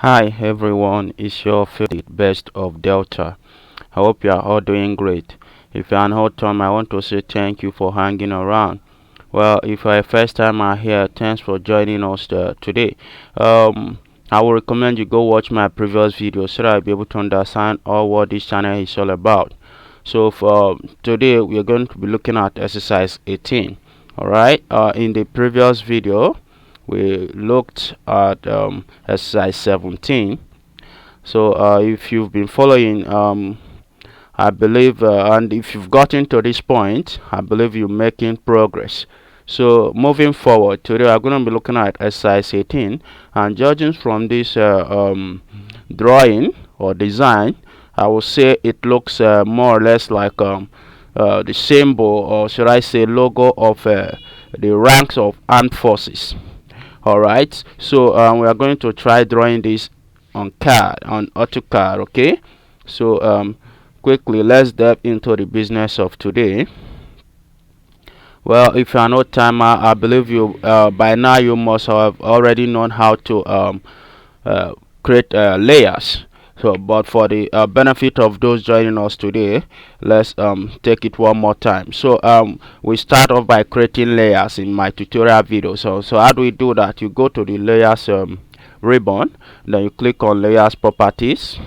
Hi everyone, it's your Fillet best of Delta. I hope you are all doing great. If you're an old time, I want to say thank you for hanging around. Well, if you're a first timer here, thanks for joining us today. I will recommend you go watch my previous video so that I'll be able to understand all what this channel is all about. So for today, we are going to be looking at exercise 18. Alright, in the previous video, we looked at exercise 17. So if you've been following, I believe, and if you've gotten to this point, I believe you're making progress. So moving forward, today I'm going to be looking at exercise 18, and judging from this drawing or design, I will say it looks more or less like the symbol, or should I say logo, of the ranks of armed forces. Alright, so we are going to try drawing this on CAD, on AutoCAD. Okay, so quickly let's dive into the business of today. Well, if you are no timer, I believe you by now you must have already known how to create layers. So but for the benefit of those joining us today, let's take it one more time. So we start off by creating layers in my tutorial video. So how do we do that? You go to the layers ribbon, then you click on layers properties.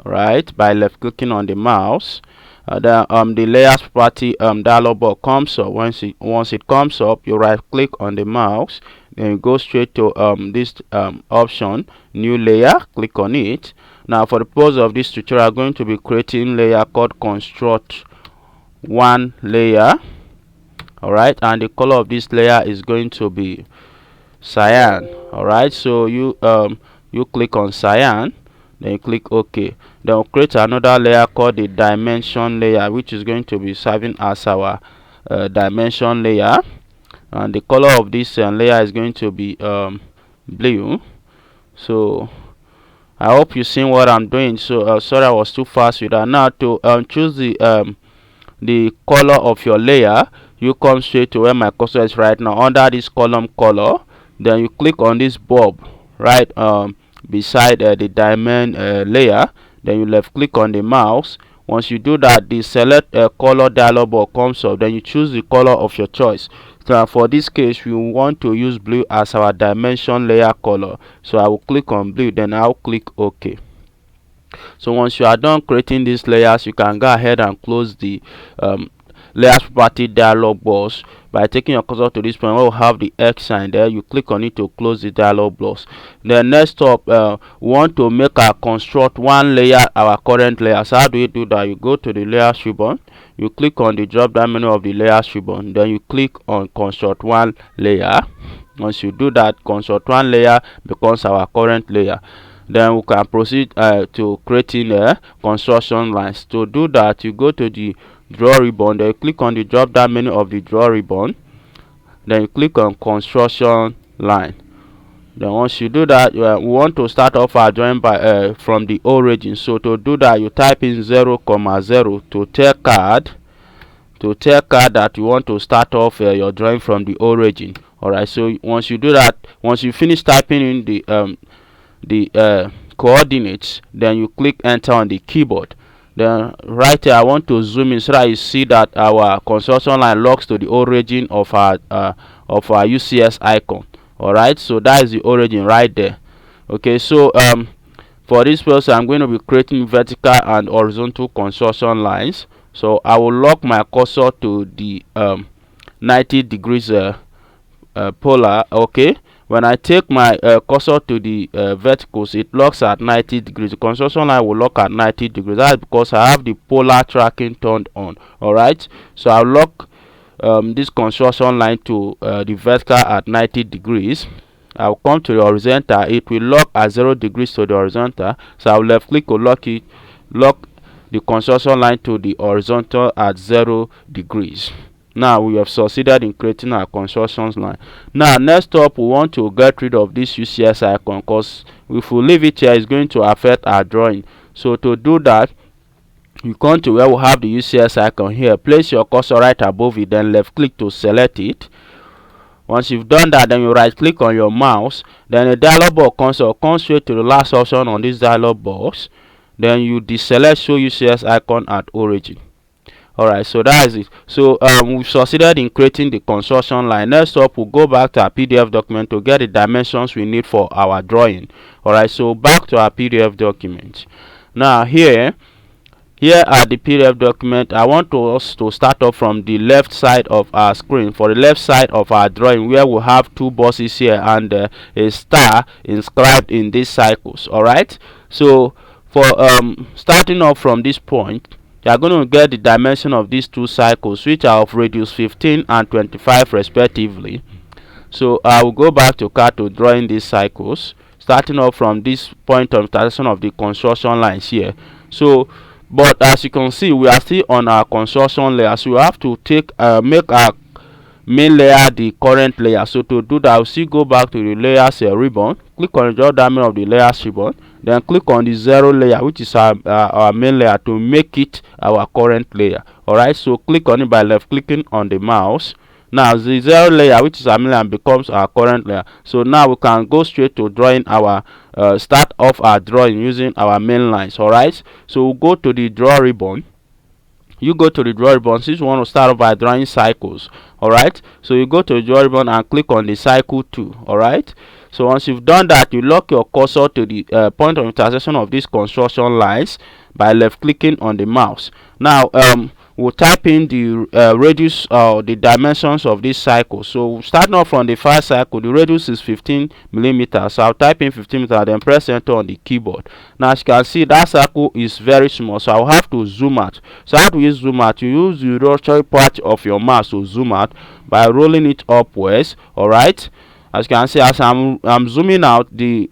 Right, by left clicking on the mouse, the layers property dialog box comes up. Once it comes up, you right click on the mouse, then you go straight to this option, new layer. Click on it. Now for the purpose of this tutorial, I'm going to be creating layer called construct one layer. All right, and the color of this layer is going to be cyan. All right, so you click on cyan, then you click OK. Then we'll create another layer called the dimension layer, which is going to be serving as our dimension layer, and the color of this layer is going to be blue. So I hope you seen what I'm doing. So sorry I was too fast with that. Now to choose the color of your layer, you come straight to where my cursor is right now, under this column color. Then you click on this bulb right beside the diamond layer, then you left click on the mouse. Once you do that, the select color dialog box comes up, then you choose the color of your choice. So for this case, we want to use blue as our dimension layer color, so I will click on blue, then I'll click OK. So once you are done creating these layers, you can go ahead and close the layers property dialog box by taking your cursor to this point where we'll have the X sign there. You click on it to close the dialog box. Then next up, we want to make our construct one layer our current layer. So how do you do that? You go to the layers ribbon, you click on the drop down menu of the layers ribbon, then you click on construct one layer. Once you do that, construct one layer becomes our current layer. Then we can proceed to creating construction lines. To do that, you go to the draw ribbon, then you click on the drop down menu of the draw ribbon, then you click on construction line. Then once you do that, we want to start off our drawing by from the origin. So to do that, you type in 0,0 to tell CAD that you want to start off your drawing from the origin. All right, so once you do that, once you finish typing in the coordinates, then you click enter on the keyboard. Then right here I want to zoom in so that you see that our construction line locks to the origin of our UCS icon. All right, so that is the origin right there. Okay, so for this process I'm going to be creating vertical and horizontal construction lines. So I will lock my cursor to the 90 degrees polar. Okay, when I take my cursor to the verticals, it locks at 90 degrees. The construction line will lock at 90 degrees. That's because I have the polar tracking turned on. All right, so I'll lock this construction line to the vertical at 90 degrees. I'll come to the horizontal. It will lock at 0 degrees to the horizontal. So I'll left click to lock the construction line to the horizontal at 0 degrees. Now we have succeeded in creating our construction line. Now next up, we want to get rid of this UCS icon, because if we leave it here, it's going to affect our drawing. So to do that, you come to where we have the UCS icon here. Place your cursor right above it, then left click to select it. Once you've done that, then you right click on your mouse, then a dialog box comes up. Come straight to the last option on this dialog box, then you deselect show UCS icon at origin. Alright, so that is it. So we've succeeded in creating the construction line. Next up, we'll go back to our PDF document to get the dimensions we need for our drawing. Alright, so back to our PDF document. Now here are the PDF document. I want us to start off from the left side of our screen. For the left side of our drawing, where we have two buses here and a star inscribed in these cycles. Alright, so for starting off from this point, you are going to get the dimension of these two cycles, which are of radius 15 and 25 respectively. So I will go back to CAD to drawing these cycles, starting off from this point of intersection of the construction lines here. So but as you can see, we are still on our construction layer, so we have to make our main layer the current layer. So to do that, we'll still go back to the layers ribbon, click on the drop down menu of the layers ribbon, then click on the zero layer, which is our main layer, to make it our current layer. Alright, so click on it by left clicking on the mouse. Now the zero layer, which is our main layer, becomes our current layer. So now we can go straight to drawing our start off our drawing using our main lines. Alright, so we'll go to the draw ribbon. You go to the draw ribbon since you want to start off by drawing cycles. Alright, so you go to the draw ribbon and click on the cycle 2. Alright, so once you've done that, you lock your cursor to the point of intersection of these construction lines by left clicking on the mouse. Now we'll type in the radius or the dimensions of this cycle. So starting off from the first cycle, the radius is 15 millimeters. So I'll type in 15 meters, then press enter on the keyboard. Now as you can see, that cycle is very small, so I'll have to zoom out. So how do you zoom out? You use the rotary part of your mouse to zoom out by rolling it upwards. Alright, as you can see, as I'm zooming out, the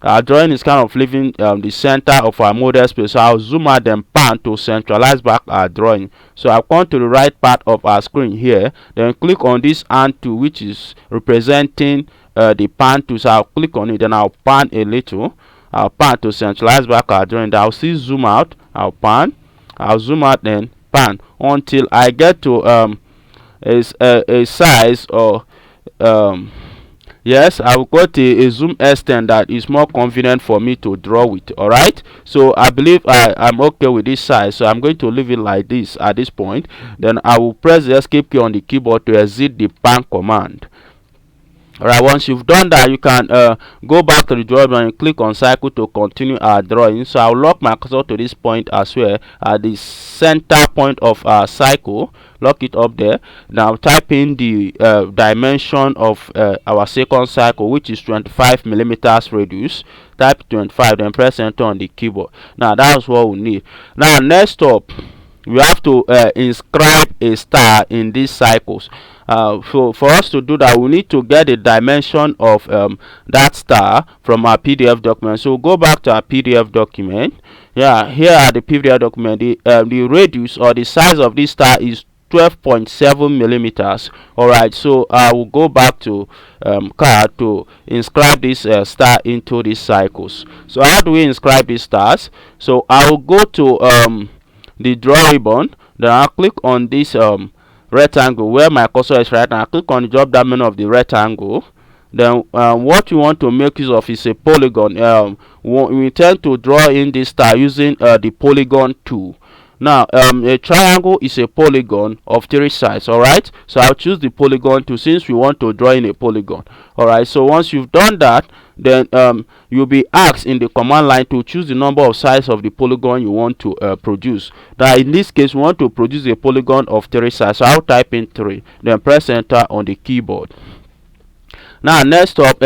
our drawing is kind of leaving the center of our model space. So I'll zoom out and pan to centralize back our drawing. So I'll come to the right part of our screen here, then click on this hand tool, which is representing the pan tool. So I'll click on it, then I'll pan a little. I'll pan to centralize back our drawing. Then I'll see zoom out, I'll pan, I'll zoom out, then pan until I get to a size or yes, I will go to a zoom extent that is more convenient for me to draw with. Alright, so I believe I'm okay with this size, so I'm going to leave it like this at this point. Then I will press the escape key on the keyboard to exit the pan command. Alright, once you've done that, you can go back to the drawing and click on cycle to continue our drawing. So I'll lock my cursor to this point as well, at the center point of our cycle. Lock it up there. Now type in the dimension of our second cycle, which is 25 millimeters radius. Type 25, then press enter on the keyboard. Now that's what we need. Now next up, we have to inscribe a star in these cycles. So for us to do that, we need to get the dimension of that star from our PDF document. So go back to our PDF document. Yeah, here are the PDF document. The radius or the size of this star is 12.7 millimeters. Alright, so I will go back to CAD to inscribe this star into these cycles. So how do we inscribe these stars? So I will go to the draw ribbon, then I'll click on this rectangle where my cursor is right now. I click on the drop down menu of the rectangle. Then what you want to make use of is a polygon. We intend to draw in this star using the polygon tool. Now a triangle is a polygon of 3 sides. Alright, so I'll choose the polygon tool since we want to draw in a polygon. Alright, so once you've done that, then you'll be asked in the command line to choose the number of sides of the polygon you want to produce. Now in this case, we want to produce a polygon of 3 sides, so I'll type in 3, then press enter on the keyboard. Now next up,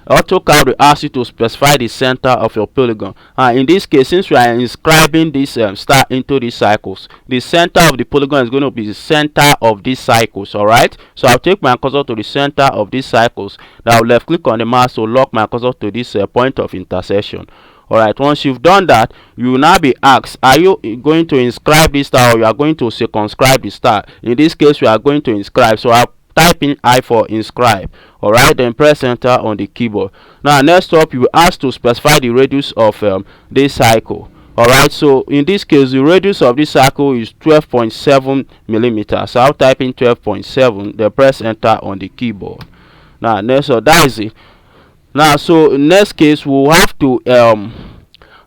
AutoCAD will ask you to specify the center of your polygon. In this case, since we are inscribing this star into these cycles, the center of the polygon is going to be the center of these cycles. Alright, so I'll take my cursor to the center of these cycles. Now I'll left click on the mouse to lock my cursor to this point of intersection. Alright, once you've done that, you will now be asked, are you going to inscribe this star or you are going to circumscribe the star? In this case, we are going to inscribe, so I'll type in I for inscribe. Alright, then press enter on the keyboard. Now next up, you will ask to specify the radius of this cycle. All right, so in this case the radius of this circle is 12.7 millimeters. So I'll type in 12.7, then press enter on the keyboard. Now next, so that is it. Now, so in next case we'll have to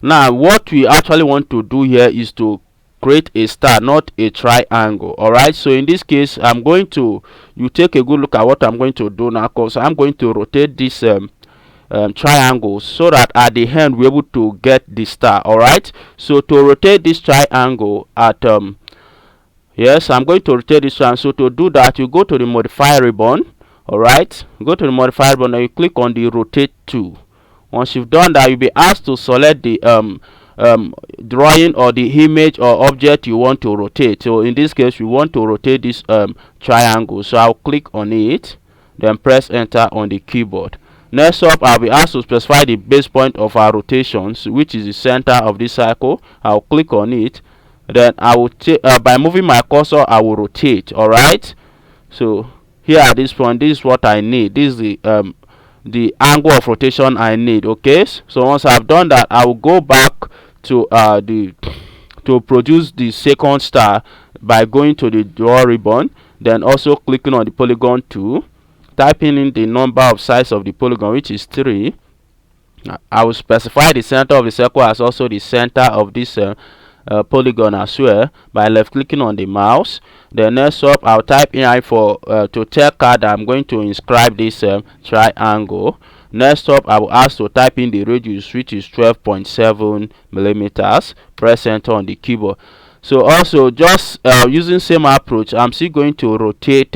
now what we actually want to do here is to create a star, not a triangle. All right, so in this case I'm going to, you take a good look at what I'm going to do now, because I'm going to rotate this triangle so that at the end we're able to get the star. All right, so to rotate this triangle at yes, I'm going to rotate this one. So to do that, you go to the modify ribbon. All right, go to the modify ribbon and you click on the rotate tool. Once you've done that, you'll be asked to select the drawing or the image or object you want to rotate. So in this case we want to rotate this triangle, so I'll click on it, then press enter on the keyboard. Next up, I'll be asked to specify the base point of our rotations, which is the center of this circle. I'll click on it, then I will by moving my cursor I will rotate. All right, so here at this point, this is what I need. This is the angle of rotation I need. Okay, so once I've done that, I will go back to to produce the second star by going to the draw ribbon, then also clicking on the polygon tool, typing in the number of size of the polygon, which is 3. I will specify the center of the circle as also the center of this polygon as well by left clicking on the mouse. Then next up, I'll type in for to tell CAD that I'm going to inscribe this triangle. Next up, I will ask to type in the radius, which is 12.7 millimeters. Press enter on the keyboard. So also, just using same approach, I'm still going to rotate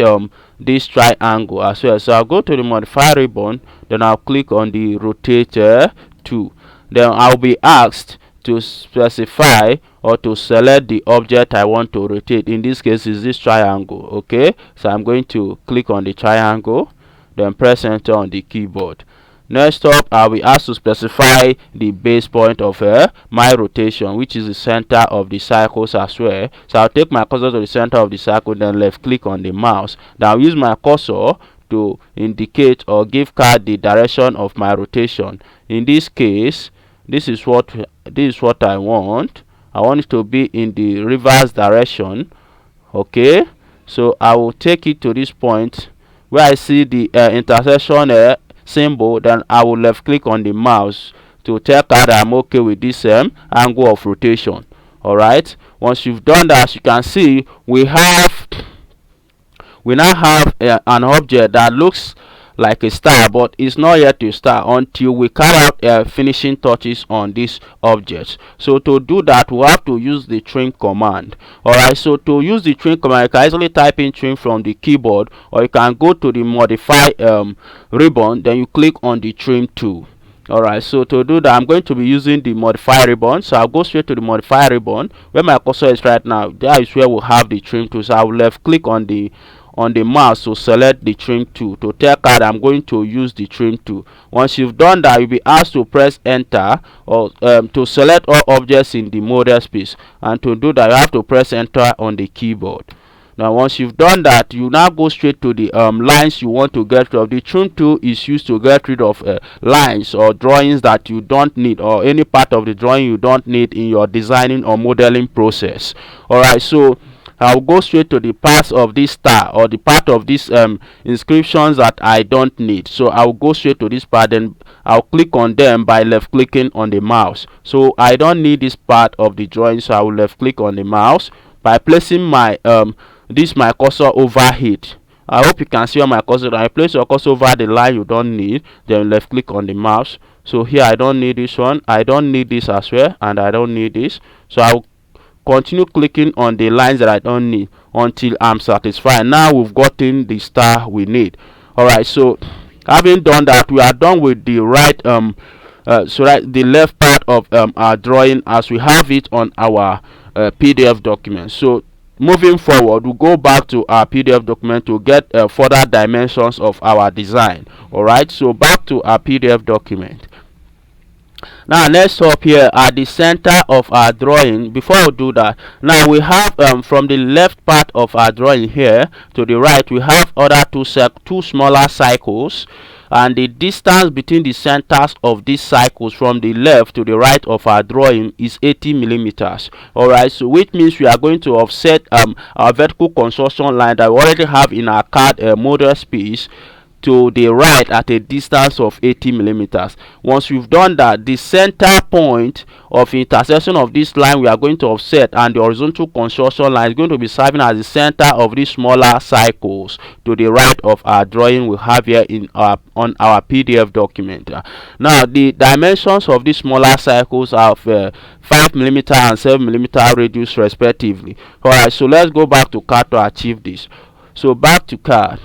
this triangle as well. So I'll go to the modify ribbon, then I'll click on the rotator tool. Then I'll be asked to specify or to select the object I want to rotate. In this case is this triangle. Okay, so I'm going to click on the triangle, then press enter on the keyboard. Next up, I'll be asked to specify the base point of my rotation, which is the center of the circles as well. So I'll take my cursor to the center of the circle, then left click on the mouse. Then I'll use my cursor to indicate or give CAD the direction of my rotation. In this case, this is what I want. I want it to be in the reverse direction. Okay, so I will take it to this point where I see the intersection symbol. Then I will left click on the mouse to tell CAD I'm okay with this angle of rotation. All right, once you've done that, as you can see, we now have an object that looks like a star, but it's not yet a star until we carry out finishing touches on this object. So to do that, we have to use the trim command. All right, so to use the trim command, you can easily type in trim from the keyboard, or you can go to the modify ribbon, then you click on the trim tool. All right, so to do that, I'm going to be using the modify ribbon. So I'll go straight to the modify ribbon where my cursor is right now. That is where we'll have the trim tool. So I will left click on the mouse to select the trim tool to tell CAD I'm going to use the trim tool. Once you've done that, you'll be asked to press enter or to select all objects in the model space, and to do that you have to press enter on the keyboard. Now once you've done that, you now go straight to the lines you want to get rid of. The trim tool is used to get rid of lines or drawings that you don't need, or any part of the drawing you don't need in your designing or modeling process. All right, so I'll go straight to the parts of this star or the part of these inscriptions that I don't need. So I'll go straight to this part, and I'll click on them by left clicking on the mouse. So I don't need this part of the drawing, so I will left click on the mouse by placing my my cursor over it. I hope you can see on my cursor. I place your cursor over the line you don't need, then left click on the mouse. So here I don't need this one, I don't need this as well, and I don't need this. So I'll continue clicking on the lines that I don't need until I'm satisfied. Now we've gotten the star we need. All right, so having done that, we are done with the right the left part of our drawing as we have it on our PDF document. So moving forward, we'll go back to our PDF document to get further dimensions of our design. All right, so back to our PDF document. Now let's up here at the center of our drawing. Before we do that, now we have from the left part of our drawing here to the right, we have other two smaller circles. and the distance between the centers of these cycles from the left to the right of our drawing is 80 millimeters. All right, so which means we are going to offset our vertical construction line that we already have in our CAD model space to the right at a distance of 80 millimeters. Once we've done that, the center point of intersection of this line we are going to offset and the horizontal construction line is going to be serving as the center of these smaller cycles to the right of our drawing we have here in our on our PDF document. Now the dimensions of these smaller cycles are 5 millimeter and 7 millimeter radius respectively. All right, so let's go back to CAD to achieve this. So back to CAD.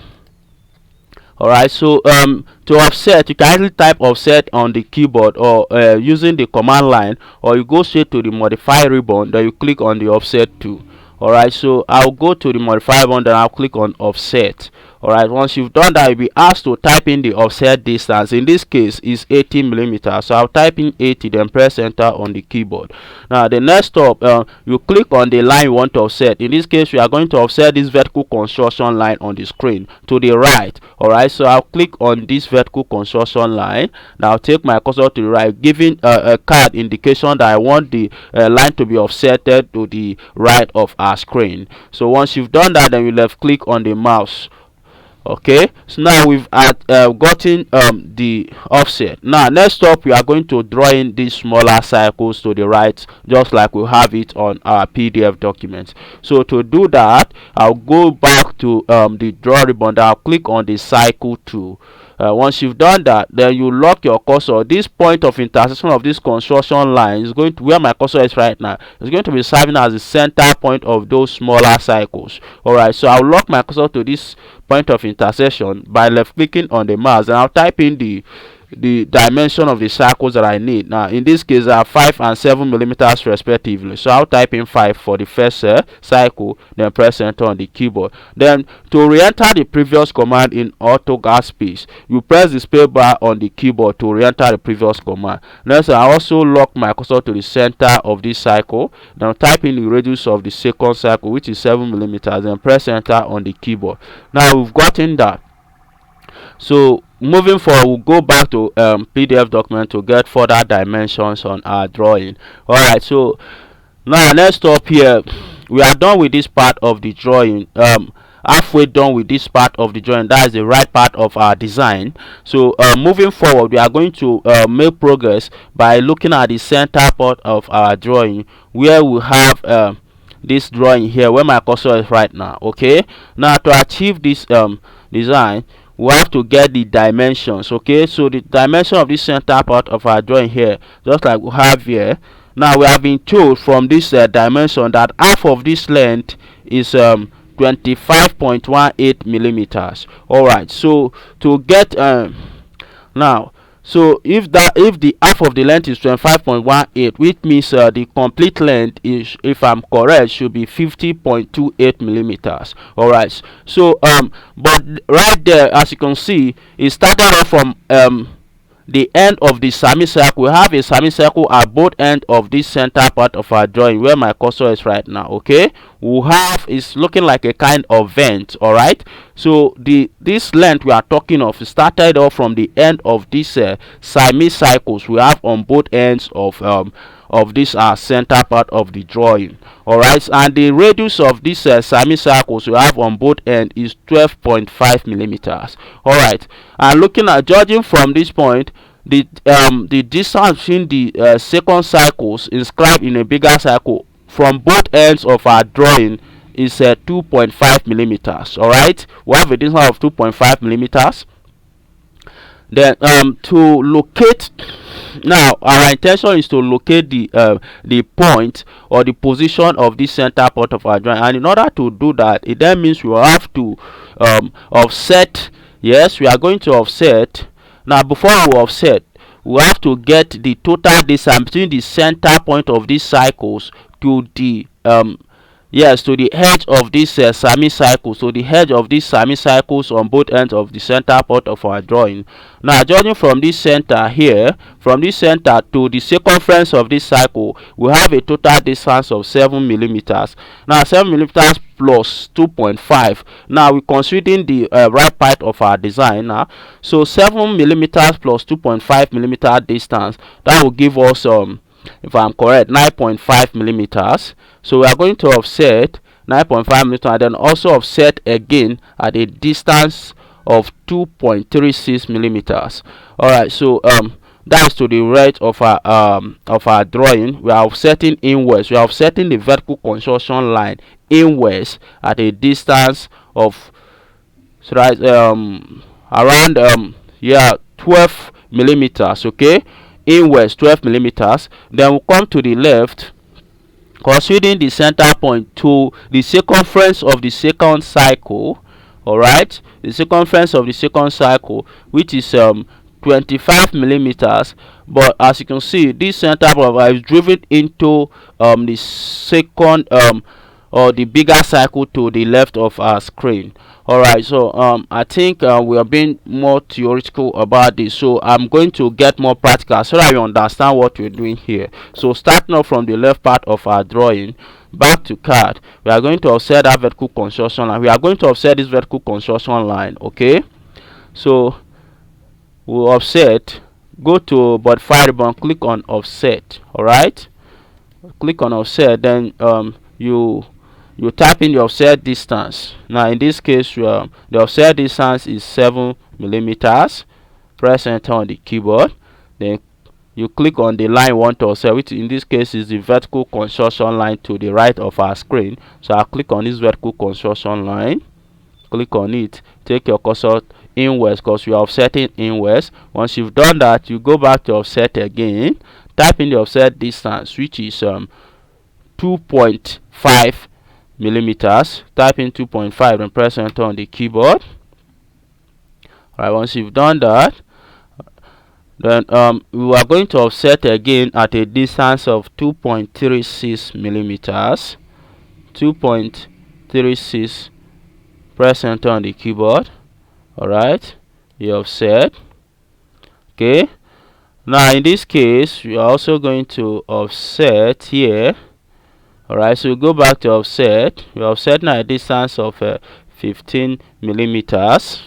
Alright, so to offset, you can either type offset on the keyboard or using the command line, or you go straight to the modify ribbon, then you click on the offset tool. Alright, so I'll go to the modify ribbon, then I'll click on offset. Alright, once you've done that, you'll be asked to type in the offset distance. In this case is 80 millimeters, so I'll type in 80, then press enter on the keyboard. Now the next step, you click on the line you want to offset. In this case we are going to offset this vertical construction line on the screen to the right. Alright, so I'll click on this vertical construction line. Now I'll take my cursor to the right, giving a CAD indication that I want the line to be offsetted to the right of our screen. So once you've done that, then you left click on the mouse. Okay, so now we've gotten the offset. Now next up, we are going to draw in these smaller cycles to the right, just like we have it on our PDF document. So to do that, I'll go back to the draw ribbon. I'll click on the cycle tool. Once you've done that, then you lock your cursor. This point of intersection of this construction line is going to where my cursor is right now. It's going to be serving as the center point of those smaller cycles. All right, so I'll lock my cursor to this point of intersection by left clicking on the mouse, and I'll type in the dimension of the circles that I need. Now in this case are 5 and 7 millimeters respectively, so I'll type in 5 for the first cycle, then press enter on the keyboard. Then to re-enter the previous command in AutoCAD space, you press the space bar on the keyboard to re-enter the previous command. Next, I also lock my cursor to the center of this cycle. Now type in the radius of the second cycle, which is 7 millimeters, and press enter on the keyboard. Now we've gotten that. So moving forward, we'll go back to PDF document to get further dimensions on our drawing. All right, so now let's stop here. We are done with this part of the drawing. Halfway done with this part of the drawing, that is the right part of our design. So moving forward, we are going to make progress by looking at the center part of our drawing, where we have this drawing here, where my cursor is right now. Okay, now to achieve this design, we have to get the dimensions. Okay, so the dimension of this center part of our drawing here, just like we have here. Now we have been told from this dimension that half of this length is 25.18 millimeters. All right, so to get now, so if the half of the length is 25.18, which means the complete length is, if I'm correct, should be 50.28 millimeters. All right, so but right there, as you can see, it started off from the end of the semicircle. We have a semicircle at both ends of this center part of our drawing, where my cursor is right now. Okay, we have, it's looking like a kind of vent. All right, so this length we are talking of started off from the end of these semicircles we have on both ends of this center part of the drawing. All right, and the radius of these semicircles we have on both ends is 12.5 millimeters. All right, and looking at, judging from this point, the distance between the second cycles inscribed in a bigger circle from both ends of our drawing is 2.5 millimeters. All right, we have a distance of 2.5 millimeters. Then to locate, now our intention is to locate the point or the position of this center part of our drawing, and in order to do that, it then means we will have to offset. Yes, we are going to offset. Now before we offset, we have to get the total distance between the center point of these cycles to the yes, to the edge of this semicircle. So the edge of these semicircles on both ends of the center part of our drawing. Now judging from this center here, from this center to the circumference of this circle, we have a total distance of 7 millimeters. Now 7 millimeters plus 2.5. Now we're considering the right part of our design now. So 7 millimeters plus 2.5 millimeter distance, that will give us if I'm correct, 9.5 millimeters. So we are going to offset 9.5 millimeters and then also offset again at a distance of 2.36 millimeters. All right, so that's to the right of our drawing. We are offsetting inwards. We are offsetting the vertical construction line inwards at a distance of, so that around yeah, 12 millimeters. Okay, inwards 12 millimeters. Then we'll come to the left, considering the center point to the circumference of the second cycle. All right, the circumference of the second cycle, which is 25 millimeters. But as you can see, this center point is driven into the second or the bigger cycle to the left of our screen. All right, so I think we are being more theoretical about this, so I'm going to get more practical so that you understand what we're doing here. So starting off from the left part of our drawing, back to CAD, we are going to offset that vertical construction line. We are going to offset this vertical construction line. Okay, so we'll offset, go to modify ribbon, click on offset. All right, click on offset, then you type in the offset distance. Now in this case, the offset distance is 7 millimeters. Press enter on the keyboard, then you click on the line you want to offset, which in this case is the vertical construction line to the right of our screen. So I'll click on this vertical construction line, click on it, take your cursor inwards because we are offsetting inwards. Once you've done that, you go back to offset again, type in the offset distance, which is 2.5 millimeters. Type in 2.5 and press enter on the keyboard. All right, once you've done that, then we are going to offset again at a distance of 2.36 millimeters. 2.36. Press enter on the keyboard. All right, you offset. Okay, now in this case, we are also going to offset here. All right, so we go back to offset. We offset now a distance of 15 millimeters.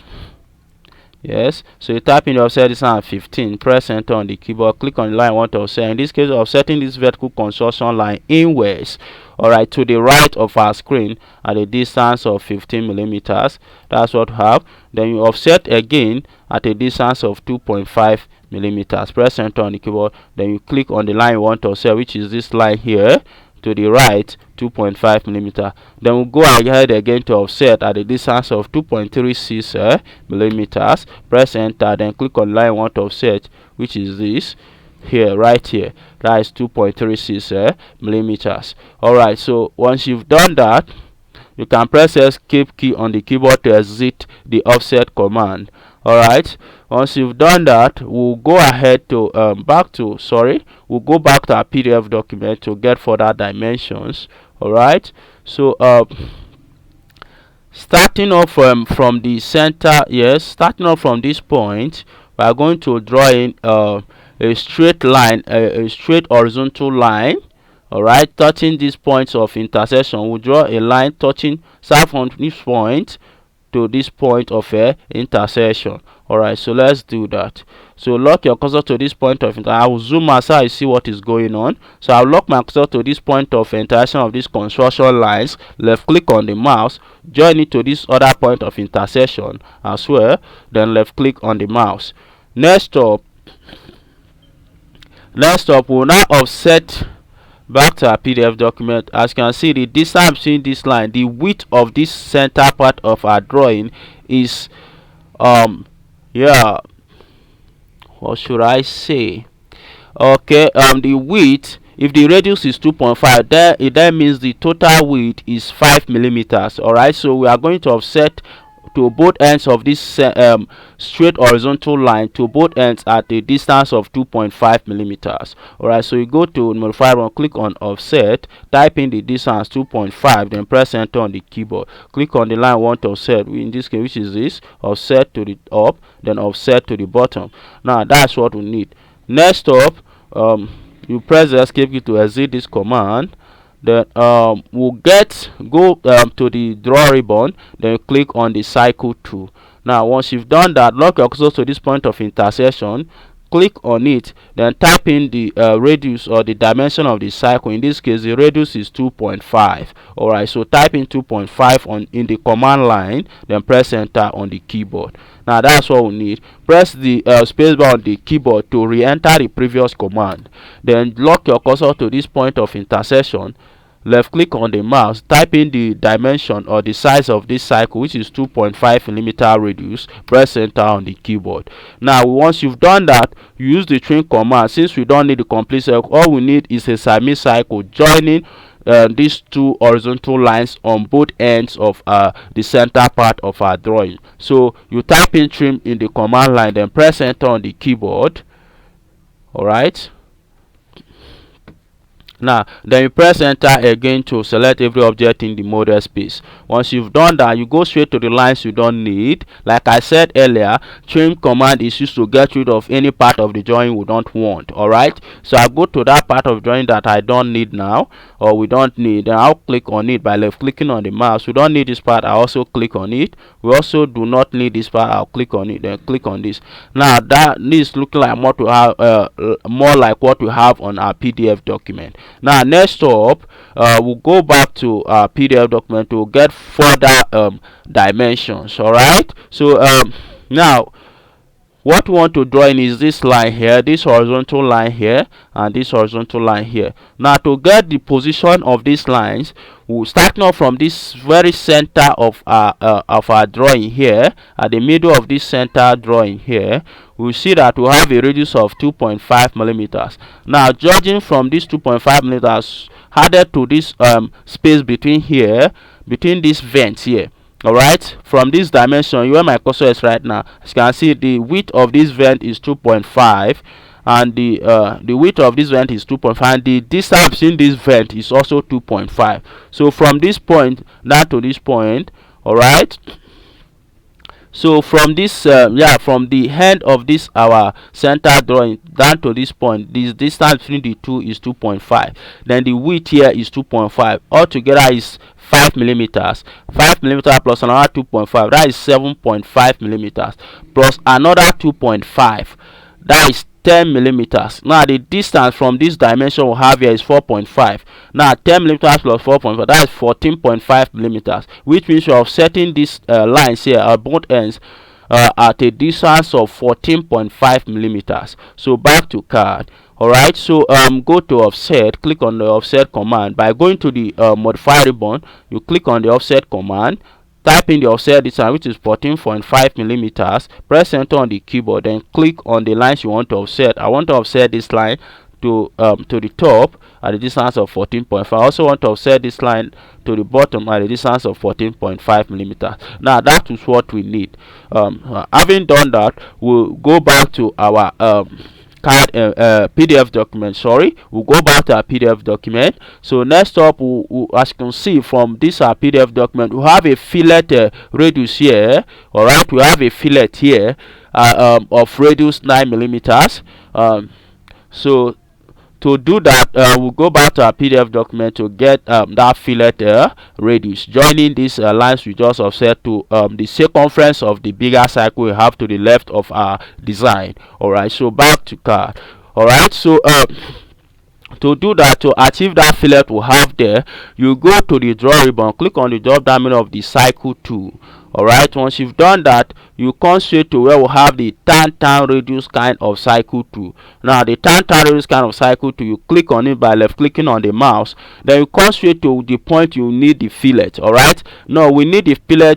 Yes, so you type in the offset distance at 15, press enter on the keyboard, click on the line you want to offset. In this case, offsetting this vertical construction line inwards, all right, to the right of our screen at a distance of 15 millimeters. That's what we have. Then you offset again at a distance of 2.5 millimeters. Press enter on the keyboard, then you click on the line you want to offset, which is this line here to the right, 2.5 millimeter. Then we'll go ahead again to offset at a distance of 2.36 millimeters. Press enter, then click on line you want to offset, which is this here, right here. That is 2.36 millimeters. All right, so once you've done that, you can press escape key on the keyboard to exit the offset command. All right, once you've done that, we'll go ahead to we'll go back to our PDF document to get further dimensions. All right, so starting off from the center, yes, starting off from this point, we are going to draw in a straight line, a straight horizontal line. All right, touching these points of intersection. We'll draw a line touching, start from this point to this point of intersection. All right, so let's do that. So lock your cursor to this point of intersection. I will zoom out so I see what is going on. So I'll lock my cursor to this point of intersection of these construction lines. Left click on the mouse, join it to this other point of intersection as well. Then left click on the mouse. Next up, we'll now offset back to our PDF document. As you can see, the distance between this line, the width of this center part of our drawing is yeah, what should I say? Okay, the width, if the radius is 2.5, that means the total width is 5 millimeters. All right, so we are going to offset to both ends of this straight horizontal line to both ends at a distance of 2.5 millimeters. All right, so you go to modifier and click on offset, type in the distance 2.5, then press enter on the keyboard. Click on the line you want to offset, in this case, which is this, offset to the up, then offset to the bottom. Now that's what we need. Next up, you press the escape key to exit this command. Then we'll go to the draw ribbon, then you click on the cycle tool. Now once you've done that, lock your cursor to this point of intersection, click on it, then type in the radius or the dimension of the cycle. In this case, the radius is 2.5. all right, so type in 2.5 on in the command line, then press enter on the keyboard. Now that's what we need. Press the spacebar on the keyboard to re-enter the previous command, then lock your cursor to this point of intersection, left click on the mouse, type in the dimension or the size of this cycle, which is 2.5 millimeter radius, press enter on the keyboard. Now once you've done that, you use the trim command. Since we don't need the complete cycle, all we need is a semicircle joining these two horizontal lines on both ends of the center part of our drawing. So you type in trim in the command line, then press enter on the keyboard. All right, now then you press enter again to select every object in the model space. Once you've done that, you go straight to the lines you don't need. Like I said earlier, trim command is used to get rid of any part of the drawing we don't want. All right, so I go to that part of drawing that I don't need now, or we don't need, then I'll click on it by left clicking on the mouse. We don't need this part, I also click on it. We also do not need this part, I'll click on it, then click on this. Now that is looking like more to have more like what we have on our PDF document. Now next up, we'll go back to our PDF document to get further dimensions. All right, so now what we want to draw in is this line here, this horizontal line here, and this horizontal line here. Now to get the position of these lines, we'll start now from this very center of our drawing here. At the middle of this center drawing here, we'll see that we have a radius of 2.5 millimeters. Now judging from this 2.5 millimeters added to this space between here, between these vents here. All right, from this dimension where my cursor is right now, as you can see, the width of this vent is 2.5, and the width of this vent is 2.5, and the distance between this vent is also 2.5. So from this point down to this point, all right, so from this from the end of this our center drawing down to this point, this distance between the two is 2.5. Then the width here is 2.5. Altogether is 5 millimeters. 5 millimeters plus another 2.5, that is 7.5 millimeters, plus another 2.5, that is 10 millimeters. Now the distance from this dimension we have here is 4.5. Now 10 millimeters plus 4.5, that is 14.5 millimeters, which means you're offsetting these lines here at both ends at a distance of 14.5 millimeters. So back to CAD. All right, so go to offset, click on the offset command. By going to the modify ribbon, you click on the offset command, type in the offset distance, which is 14.5 millimeters, press enter on the keyboard, then click on the lines you want to offset. I want to offset this line to the top at the distance of 14.5. I also want to offset this line to the bottom at the distance of 14.5 millimeters. Now that is what we need. Having done that, we'll go back to our CAD PDF document. Sorry, we'll go back to our PDF document. So next up, as you can see from this our PDF document, we have a fillet radius here. All right, we have a fillet here of radius 9 millimeters. So to do that, we'll go back to our PDF document to get that fillet radius, joining these lines we just offset to the circumference of the bigger circle we have to the left of our design. All right, so back to CAD. All right, so to do that, to achieve that fillet we have there, you go to the draw ribbon, click on the drop down menu of the cycle tool. All right, once you've done that, you come straight to where we have the tan radius kind of cycle tool. Now the tan radius kind of cycle tool, you click on it by left clicking on the mouse, then you come straight to the point you need the fillet. All right, now we need the fillet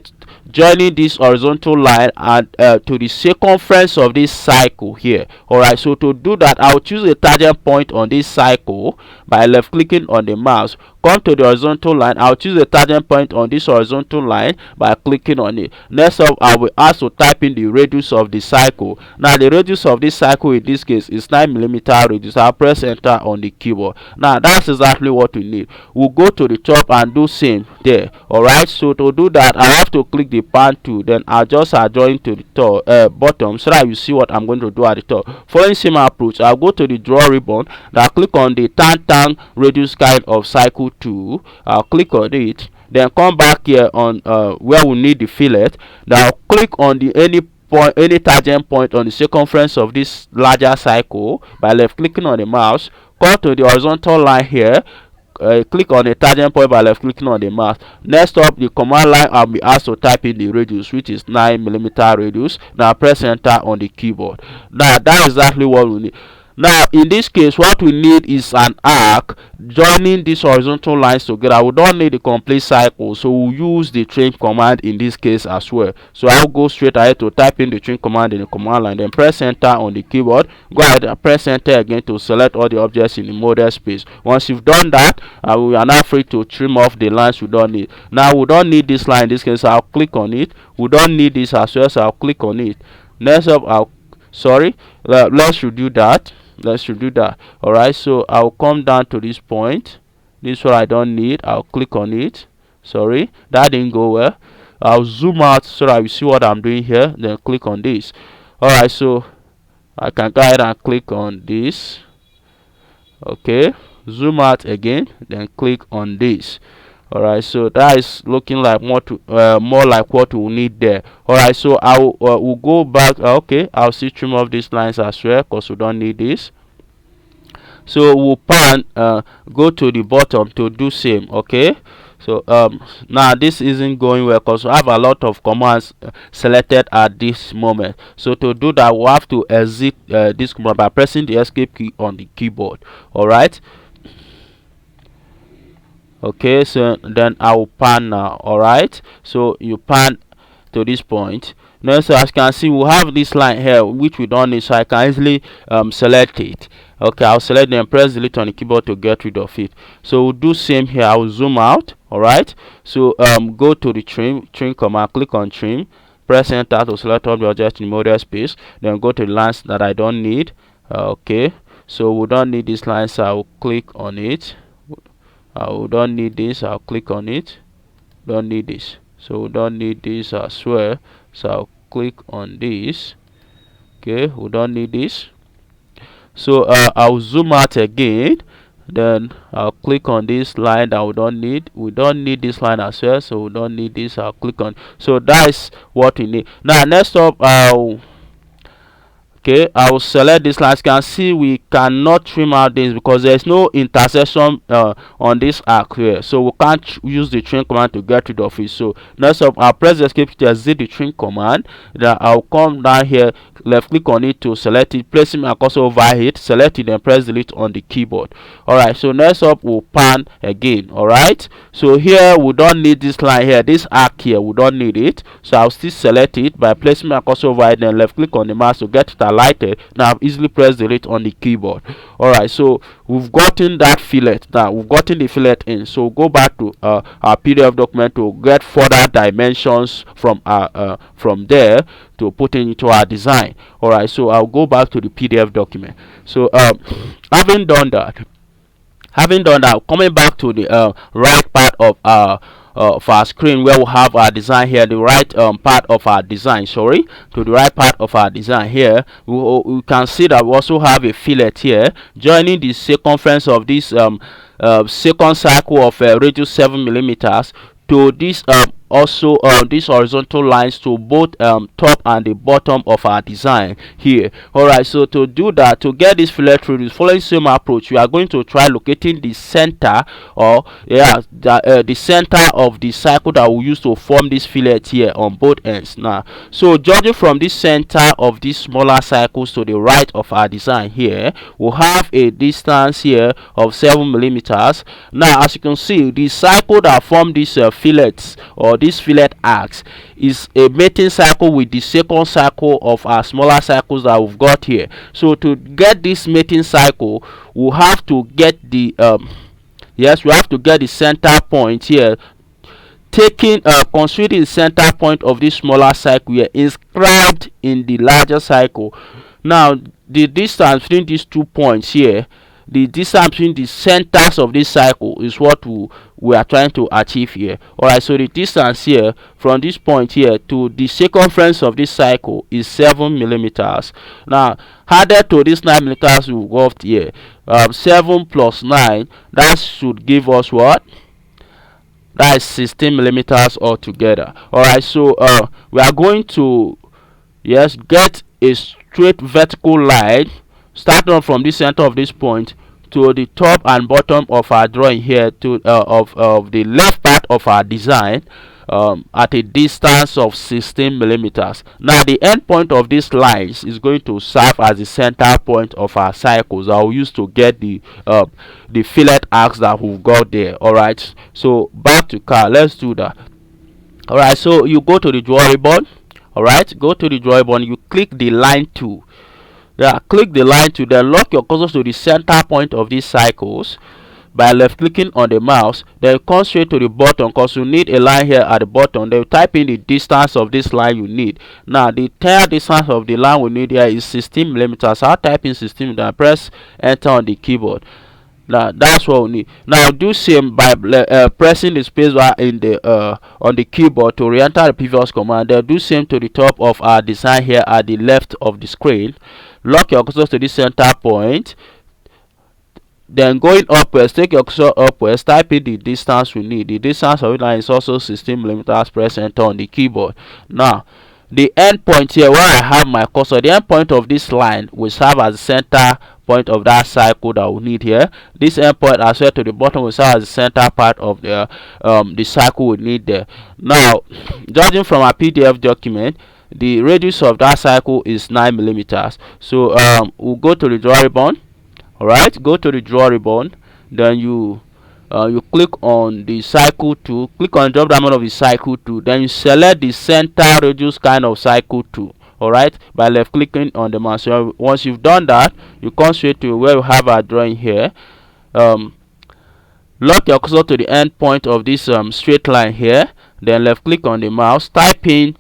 joining this horizontal line and to the circumference of this cycle here. All right, so to do that, I'll choose a target point on this cycle by left clicking on the mouse, come to the horizontal line. I'll choose a tangent point on this horizontal line by clicking on it. Next up, I will also type in the radius of the cycle. Now the radius of this cycle in this case is 9mm radius. I'll press enter on the keyboard. Now that's exactly what we need. We'll go to the top and do same there. Alright, so to do that, I have to click the pan tool, then I'll just adjoin to the top, bottom, so that you see what I'm going to do at the top. Following same approach, I'll go to the draw ribbon, then click on the tan radius kind of cycle tool. I'll click on it, then come back here on where we need the fillet. Now click on the any tangent point on the circumference of this larger cycle by left clicking on the mouse. Come to the horizontal line here. Click on the tangent point by left clicking on the mouse. Next up, the command line, I'll be asked to type in the radius, which is 9mm radius. Now press enter on the keyboard. Now that's exactly what we need. Now in this case, what we need is an arc joining these horizontal lines together. We don't need the complete cycle, so we'll use the trim command in this case as well. So I'll go straight ahead to type in the trim command in the command line, then press enter on the keyboard. Go ahead and press enter again to select all the objects in the model space. Once you've done that, we are now free to trim off the lines we don't need. Now we don't need this line in this case, I'll click on it. We don't need this as well, so I'll click on it. Next up, let's redo that. Alright, so I'll come down to this point. This one I don't need. I'll click on it. Sorry, that didn't go well. I'll zoom out so that you see what I'm doing here, then click on this. Alright, so I can go ahead and click on this. Okay, zoom out again, then click on this. Alright, so that is looking like more like what we need there. Alright, so we'll go back. Okay, I'll see trim off these lines as well because we don't need this. So we'll pan go to the bottom to do same. Okay, so now this isn't going well because we have a lot of commands selected at this moment. So to do that, we'll have to exit this command by pressing the escape key on the keyboard. Alright, okay, so then I will pan now. Alright, so you pan to this point. Now, so as you can see, we have this line here which we don't need, so I can easily select it. Okay, I'll select and press delete on the keyboard to get rid of it. So we'll do same here. I'll zoom out. Alright, so go to the trim command, click on trim, press enter to select all the objects in the model space, then go to the lines that I don't need. Okay, so we don't need this line, so I'll click on it. We don't need this, I'll click on it. Don't need this, so we don't need this as well, so I'll click on this. Okay, we don't need this, so I'll zoom out again, then I'll click on this line that we don't need this line as well, so we don't need this. I'll click on, so that's what we need. Now next up, I will select this line. As you can see, we cannot trim out this because there's no intersection on this arc here, so we can't use the trim command to get rid of it. So next up, I'll press escape to exit the trim command. Then I'll come down here, left click on it to select it, placing my cursor over it, select it, then press delete on the keyboard. Alright, so next up we'll pan again. Alright, so here we don't need this line here, this arc here, we don't need it, so I'll still select it by placing my cursor over it, then left click on the mouse to get it highlighted. Now I've easily pressed delete on the keyboard. Alright, so we've gotten that fillet. Now we've gotten the fillet in, so go back to our PDF document to get further dimensions from there to put into our design. Alright, so I'll go back to the PDF document. So having done that, coming back to the right part of our screen where we have our design here, the right part of our design, to the right part of our design here, we can see that we also have a fillet here joining the circumference of this second cycle of radius 7mm to this these horizontal lines to both top and the bottom of our design here. Alright, so to do that, to get this fillet radius, following same approach, we are going to try locating the center, or the center of the cycle that we use to form this fillet here on both ends. Now, so judging from this center of these smaller cycles to the right of our design here, we'll have a distance here of 7mm. Now as you can see, the cycle that form these fillets or this fillet arcs is a mating cycle with the second cycle of our smaller cycles that we've got here. So to get this mating cycle, we'll have to get the Yes, we have to get the center point here, taking considering the center point of this smaller cycle here inscribed in the larger cycle. Now the distance between these 2 points here, the distance between the centers of this cycle, is what we are trying to achieve here. All right, so the distance here from this point here to the circumference of this cycle is 7 millimeters. Now added to this 9 millimeters we've got here, 7 plus 9, that should give us what? That is 16 millimeters altogether. All right, so we are going to, yes, get a straight vertical line starting from the center of this point to the top and bottom of our drawing here, to of the left part of our design, at a distance of 16 millimeters. Now the end point of these lines is going to serve as the center point of our cycles. I will use to get the fillet arcs that we've got there. All right, so back to CAD, let's do that. All right, so you go to the drawing board. All right, go to the drawing board, you click the line tool. Yeah, click the line tool, then lock your cursor to the center point of these cycles by left clicking on the mouse. Then come straight to the bottom, because you need a line here at the bottom. Then type in the distance of this line you need. Now the entire distance of the line we need here is 16 millimeters. I'll type in 16 and press enter on the keyboard. Now that's what we need. Now do same by pressing the space bar in the on the keyboard to re-enter the previous command. Then do same to the top of our design here at the left of the screen. Lock your cursor to the center point. Then going upwards, take your cursor upwards, type in the distance we need. The distance of the line is also 16 millimeters. Press enter on the keyboard. Now the end point here where I have my cursor, the end point of this line will serve as the center point of that cycle that we need here. This end point as well to the bottom will serve as the center part of the cycle we need there. Now judging from our PDF document, the radius of that cycle is 9 millimeters. So we'll go to the drawing board. All right, go to the drawing board, then you click on the cycle tool, click on drop down of the cycle tool, then you select the center radius kind of cycle tool. All right, by left clicking on the mouse. So once you've done that, you come straight to where we have our drawing here. Lock your cursor to the end point of this straight line here, then left click on the mouse, type in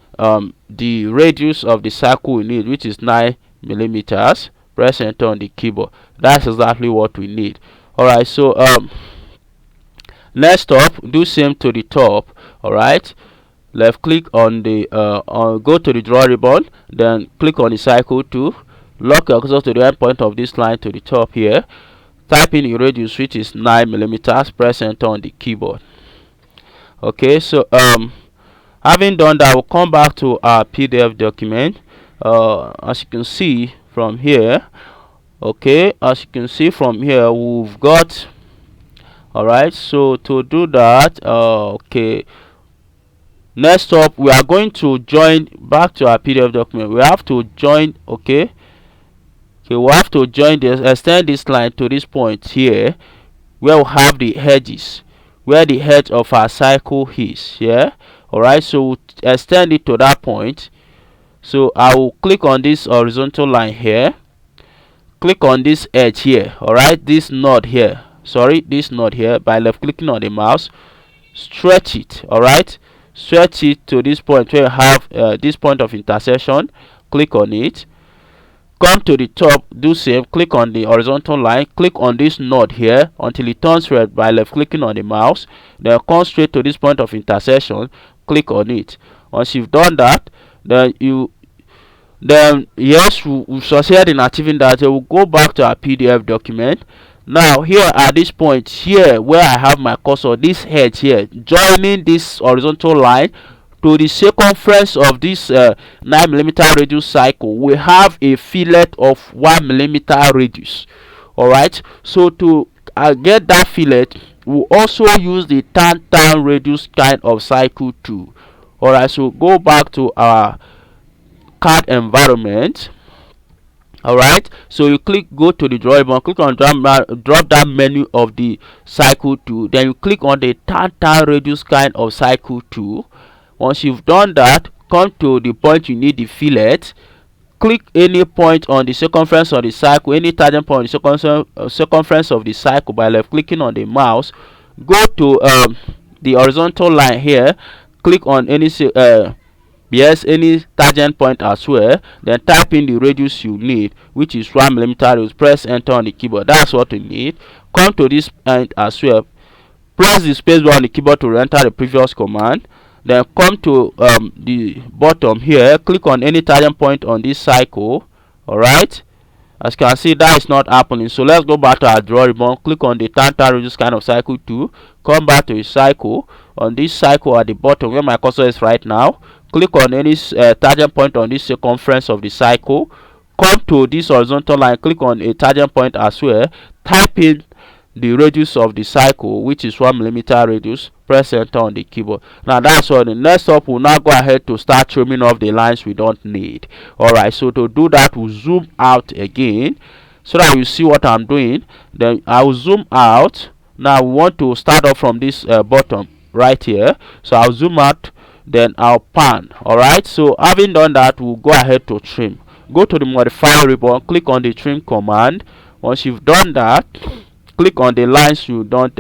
the radius of the cycle we need, which is 9 millimeters. Press enter on the keyboard. That's exactly what we need. All right, so next up, do same to the top. All right, left click on the go to the drawing board, then click on the cycle tool, lock your cursor to the end point of this line to the top here, type in the radius, which is 9 millimeters. Press enter on the keyboard. Okay, so having done that, we'll come back to our PDF document. As you can see from here, okay, as you can see from here, we've got, all right, so to do that, okay, next up we are going to join back to our PDF document. We have to join, okay, we have to join this, extend this line to this point here where we have the edges, where the edge of our cycle is. Yeah, all right, so we'll extend it to that point. So I will click on this horizontal line here, click on this edge here. All right, this node here, sorry, this node here, by left clicking on the mouse, stretch it. All right, stretch it to this point where you have this point of intersection. Click on it, come to the top, do same, click on the horizontal line, click on this node here until it turns red by left clicking on the mouse, then come straight to this point of intersection, click on it. Once you've done that, then yes, we succeeded in achieving that. We'll go back to our PDF document. Now here at this point here where I have my cursor, this edge here joining this horizontal line to the circumference of this 9 millimeter radius cycle, we have a fillet of 1 millimeter radius. All right, so to get that fillet, we'll also use the tan radius kind of cycle tool. All right, so go back to our CAD environment. All right, so you go to the drawing board, click on drop down menu of the cycle tool, then you click on the tan radius kind of cycle tool. Once you've done that, come to the point you need the fillet, click any point on the circumference of the cycle, any tangent point on the circumference of the cycle by left clicking on the mouse. Go to the horizontal line here, click on any yes, any tangent point as well, then type in the radius you need, which is 1 millimeter radius. Press enter on the keyboard. That's what you need. Come to this point as well, press the space bar on the keyboard to enter the previous command. Then come to the bottom here, click on any tangent point on this cycle. All right, as you can see, that is not happening. So let's go back to our drawing board, click on the tangent radius kind of cycle tool, come back to the cycle. On this cycle at the bottom where my cursor is right now, click on any tangent point on this circumference of the cycle. Come to this horizontal line, click on a tangent point as well, type in the radius of the cycle, which is 1 millimeter radius. Press enter on the keyboard. Now that's all. The next up, we'll now go ahead to start trimming off the lines we don't need. All right, so to do that, we'll zoom out again so that you see what I'm doing. Then I'll zoom out. Now we want to start off from this bottom right here, so I'll zoom out, then I'll pan. All right, so having done that, we'll go ahead to trim. Go to the modify ribbon, click on the trim command. Once you've done that, click on the lines you don't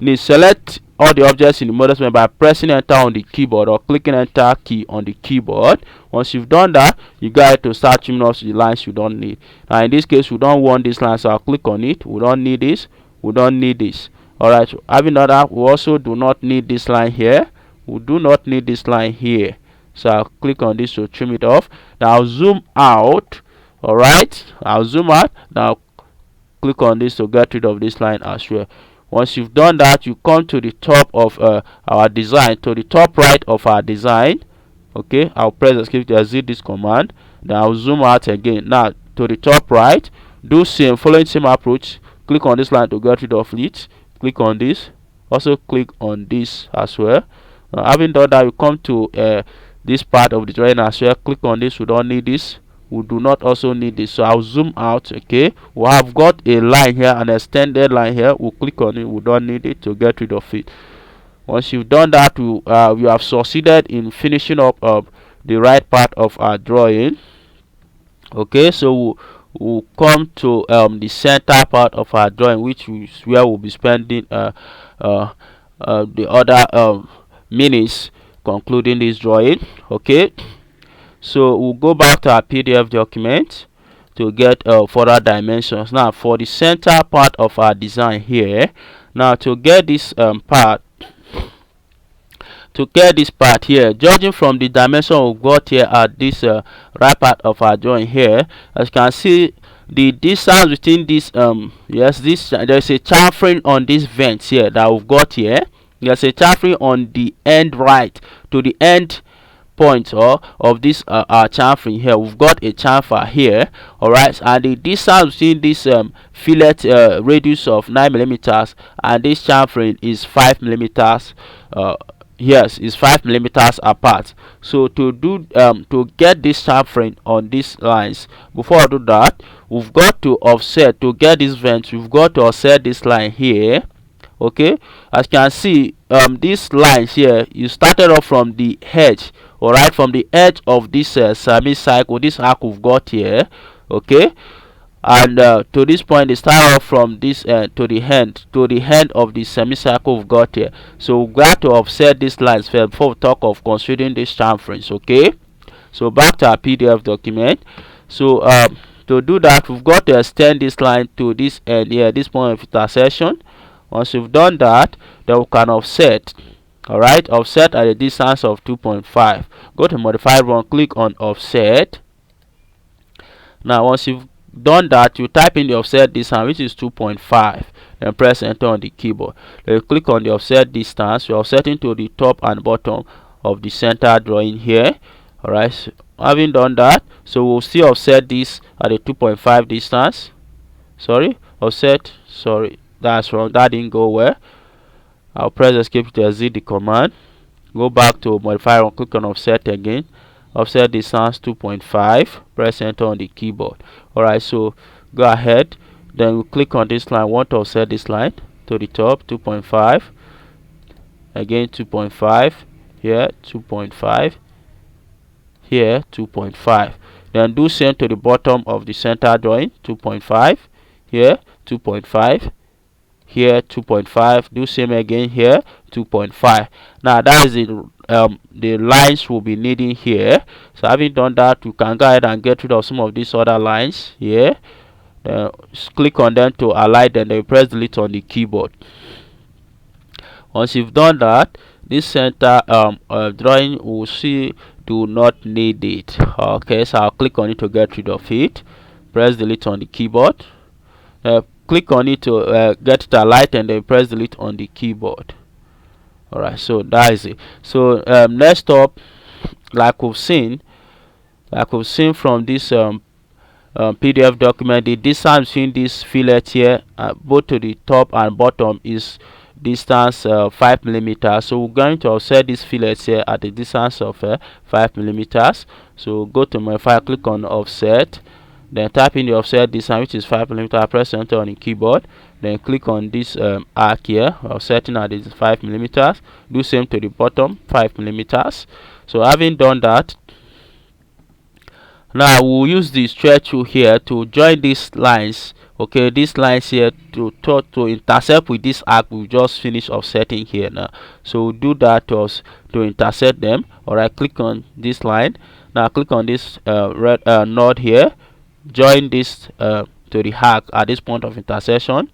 need. Select all the objects in the model space by pressing enter on the keyboard or clicking enter key on the keyboard. Once you've done that, you got to start trimming off the lines you don't need. Now in this case, we don't want this line, so I'll click on it. We don't need this, we don't need this. All right, so having done that, we also do not need this line here, we do not need this line here, so I'll click on this to trim it off. Now I'll zoom out. All right, I'll zoom out. Now click on this to get rid of this line as well. Once you've done that, you come to the top of our design, to the top right of our design. Okay, I'll press escape to exit this command. Then I'll zoom out again. Now to the top right, do same, following same approach. Click on this line to get rid of it. Click on this, also click on this as well. Now, having done that, you come to this part of the drawing as well. Click on this, we don't need this, we do not also need this, so I'll zoom out. Okay, we have got a line here, an extended line here. We'll click on it, we don't need it, to get rid of it. Once you've done that, we have succeeded in finishing up the right part of our drawing. Okay, so we'll come to the center part of our drawing, which is where we'll be spending the other minutes concluding this drawing. Okay, so we'll go back to our PDF document to get further dimensions. Now for the center part of our design here, now to get this part here, judging from the dimension we've got here at this right part of our drawing here, as you can see, the distance between this there's a chamfering on this vent here that we've got here. There's a chamfering on the end right to the end point of this chamfering here. We've got a chamfer here. All right, and the distance between this fillet radius of 9 millimeters and this chamfering is 5 millimeters. Yes, is 5 millimeters apart. So to do to get this chamfering on these lines, before I do that, we've got to offset. To get this vent, we've got to offset this line here. Okay, as you can see, these lines here, you started off from the edge. All right, from the edge of this semicircle, this arc we've got here. Okay, and to this point, they start off from this to the end of the semicircle we've got here. So we've got to offset these lines first before we talk of considering these chamferings. Okay, so back to our PDF document. So to do that, we've got to extend this line to this end here, this point of intersection. Once you've done that, then we can offset. All right, offset at a distance of 2.5. Go to modify one, click on offset. Now once you've done that, you type in the offset distance, which is 2.5, then press enter on the keyboard. Then you click on the offset distance. You're offsetting to the top and bottom of the center drawing here. All right, so having done that, so we'll still offset this at a 2.5 distance. Sorry, that's wrong, that didn't go well. I'll press escape to exit the command. Go back to modify and click on offset again. Offset distance 2.5. Press enter on the keyboard. Alright, so go ahead. Then we click on this line. Want to offset this line to the top, 2.5. Again 2.5. Here 2.5. Here 2.5. Then do same to the bottom of the center joint, 2.5 here, 2.5 here, 2.5. Do same again here, 2.5. Now that is the lines we'll be needing here. So having done that, you can go ahead and get rid of some of these other lines here. Click on them to align them, then you press delete on the keyboard. Once you've done that, this center drawing will see do not need it. Okay, so I'll click on it to get rid of it. Press delete on the keyboard. Click on it to get it aligned, and then press delete on the keyboard. Alright, so that is it. So next up, like we've seen from this PDF document, the distance between this fillet here, both to the top and bottom, is distance 5 millimeters. So we're going to offset this fillet here at the distance of 5 millimeters. So go to my file, click on offset, then type in the offset distance, which is 5 millimeters. Press enter on the keyboard, then click on this arc here, offsetting at this 5 millimeters. Do same to the bottom, 5 millimeters. So having done that, now we'll use the stretch tool here to join these lines. Okay, these lines here to intercept with this arc we just finished offsetting here now. So we'll do that to intercept them. Alright, click on this line. Now click on this red node here. Join this to the arc at this point of intersection.